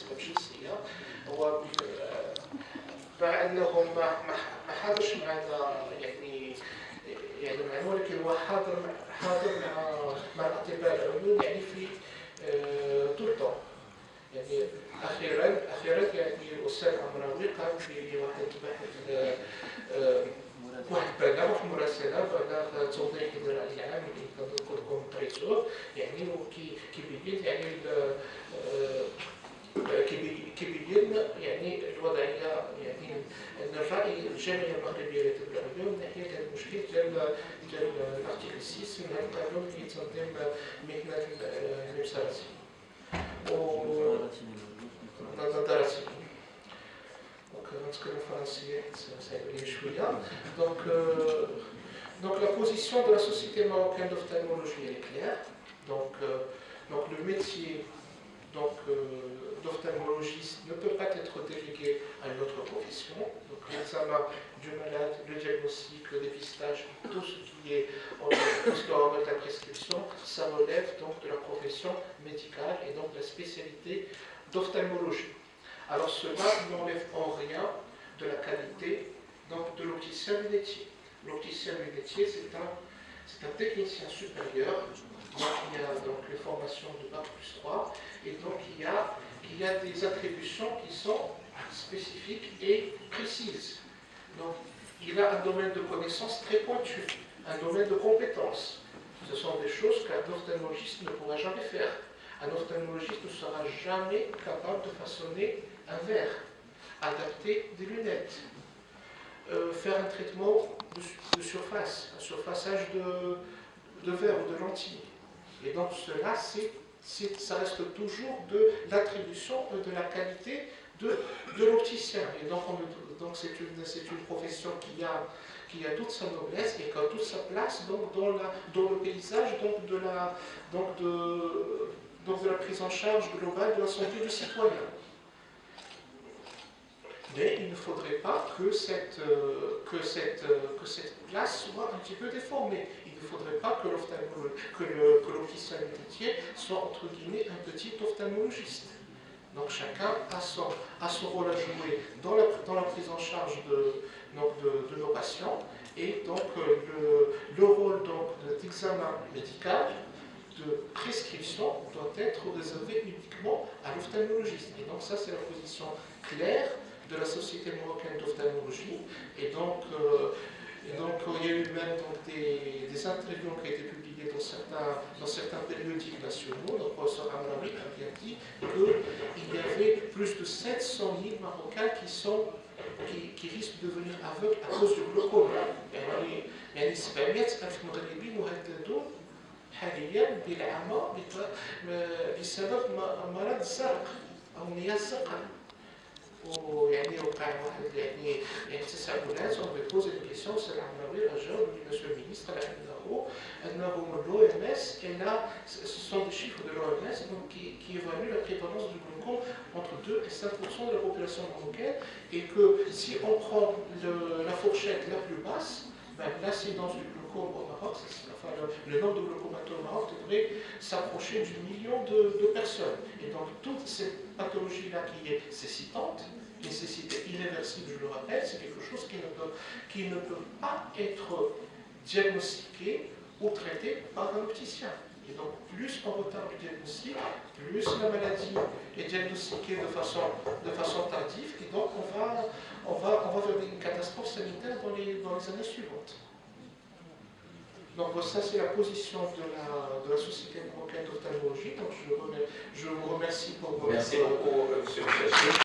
الجنسية هو مع أنه ما حاضرش معنا يعني معنا، ولكن هو حاضر مع الأطباء العيون يعني في طول الوقت. يعني أخيرا يعني الأستاذ عمراوي قام بواحد بلاغ في مراسلة بلاغ توضيح الرأي العام اللي كنتكم قريتوه يعني، وكيبين يعني كيبين يعني الوضعيه، يعني ان الراي الجامعيه المغربيه للطب العيون من ناحيه هذا المشكل ديال الارتيكل 6 من هذا القانون اللي تنظيم مهنه المبصرات والنظارات. دونك غنتكلم فرنسيه حيت صعيب عليا شويه. Donc la position de la Société marocaine d'ophtalmologie est claire. Donc le métier d'ophtalmologiste ne peut pas être délégué à une autre profession. Donc l'examen du malade, le diagnostic, le dépistage, tout ce qui est remet la prescription, ça relève donc de la profession médicale et donc de la spécialité d'ophtalmologie. Alors cela n'enlève en rien de la qualité donc, de l'opticien lunetier. L'opticien lunetier, c'est un technicien supérieur. Donc, il y a donc les formations de Bac+3 et donc il y a des attributions qui sont spécifiques et précises. Donc il a un domaine de connaissance très pointu, un domaine de compétences. Ce sont des choses qu'un ophtalmologiste ne pourra jamais faire. Un ophtalmologiste ne sera jamais capable de façonner un verre, adapter des lunettes, faire un traitement de surface, un surfaçage de verre ou de lentilles. Et donc cela, ça reste toujours de l'attribution de la qualité de l'opticien. Et donc c'est une profession qui a toute sa noblesse et qui a toute sa place donc, dans le paysage de la prise en charge globale de la santé du citoyen. Mais il ne faudrait pas que cette place soit un petit peu déformée. Il ne faudrait pas que l'officier lunetier soit entre guillemets un petit ophtalmologiste. Donc chacun a son rôle à jouer dans la prise en charge de nos patients, et donc le rôle d'examen médical, de prescription doit être réservé uniquement à l'ophtalmologiste. Et donc ça c'est la position claire de la Société marocaine d'ophtalmologie. Et donc il y a eu même des interviews qui ont été publiées dans certains périodiques nationaux. Le professeur Amraoui a bien dit qu'il y avait plus de 700 000 Marocains qui risquent de devenir aveugles à cause du glaucome. يعني 700,000 مغربي مهددون حاليا بالعمى بسبب مرض الزرق أو مياه الزرقاء. ويعني وقع واحد يعني تساؤلات اون بوزي دي كيسيون سي العمراوي اجاوب مسيو المينيستر على انه لو ام اس ce sont des chiffres de l'OMS qui évaluent la prévalence du glaucome entre 2 et 5% de la population marocaine, et que si on prend la fourchette la plus basse, ben, l'incidence du glaucome au Maroc, enfin, le nombre de glaucomateurs au Maroc devrait s'approcher du million de personnes. Et donc toute cette pathologie-là qui est cécitante, nécessité irréversible, je le rappelle, c'est quelque chose qui ne peut pas être diagnostiqué ou traité par un opticien. Et donc plus on retarde le diagnostic, plus la maladie est diagnostiquée de façon tardive, et donc on va vers une catastrophe sanitaire dans les années suivantes. Donc ça c'est la position de la Société marocaine d'ophtalmologie. Donc je vous remercie pour votre... Merci beaucoup, M.